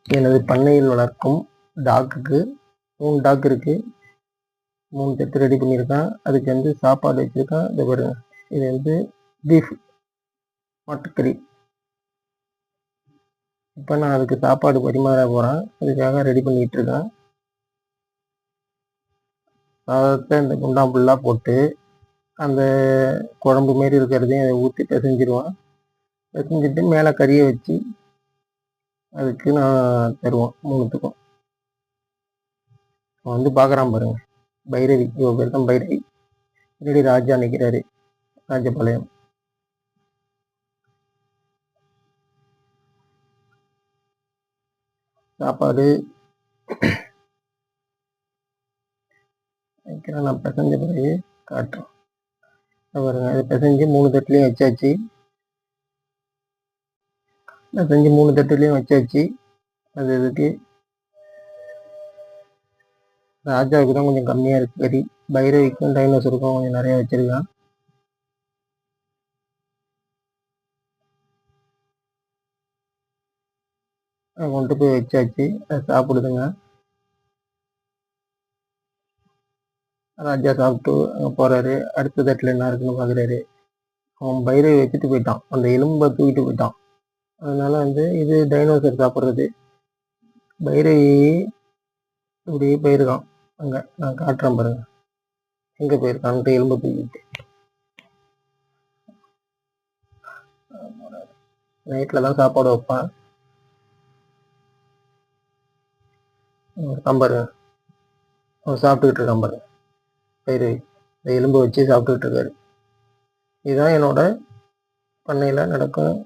எனது பண்ணையில் வளர்க்கும் டாக்குக்கு 3 டாக் இருக்குது. 3 தட்டு ரெடி பண்ணியிருக்கேன். அதுக்கு வந்து சாப்பாடு வச்சுருக்கேன். இதை பாருங்க, இது வந்து பீஃப் மாட்டுக்கறி. இப்போ நான் அதுக்கு சாப்பாடு பரிமாற போகிறேன். அதுக்காக ரெடி பண்ணிகிட்டு இருக்கேன். சாதத்தை இந்த குண்டான் ஃபுல்லாக போட்டு அந்த குழம்பு மாரி இருக்கிறதையும் அதை ஊற்றி பிசைஞ்சிருவேன். பிசைஞ்சிட்டு மேலே கறியை வச்சு அதுக்கு நான் தருவேன் 3த்துக்கும். வந்து பார்க்குறான் பாருங்க, பைரவி. இவ பேர் தான் பைரவி. பின்னாடி ராஜா நிற்கிறாரு, ராஜபாளையம். சாப்பாடு வைக்கிறேன். நான் பிசைஞ்ச பிறகு காட்டுறேன். பாருங்க, அதை பிசைஞ்சு 3 தட்டுலையும் வச்சாச்சு. பிசைஞ்சு 3 தட்டுலையும் வச்சாச்சு. அது இதுக்கு ராஜாவுக்கு தான் கொஞ்சம் கம்மியாக இருக்குது கறி. பைரவிக்கும் டைனோசருக்கும் கொஞ்சம் நிறையா வச்சுருக்கான். கொண்டு போய் வச்சாச்சு. அதை சாப்பிடுதுங்க. ராஜா சாப்பிட்டு அங்கே போகிறாரு. அடுத்த தட்டில் என்ன இருக்குன்னு பார்க்குறாரு. அவன் பைரவி வச்சுட்டு போயிட்டான், அந்த எலும்பை தூக்கிட்டு போயிட்டான். அதனால வந்து இது டைனோசர் சாப்பிட்றது. பைரவி இப்படியே போயிருக்கான். அங்கே நான் காட்டுறேன் பாருங்க, எங்கே போயிருக்கான்ட்டு எலும்பை தூக்கிட்டு. நைட்டில் தான் சாப்பாடு வைப்பான். பாருங்க, அவன் சாப்பிட்டுக்கிட்டு இருக்கான் பாருங்க. பைரவி இந்த எலும்பை வச்சு சாப்பிட்டுக்கிட்டு இருக்காரு. இதுதான் என்னோட பண்ணையில் நடக்கும்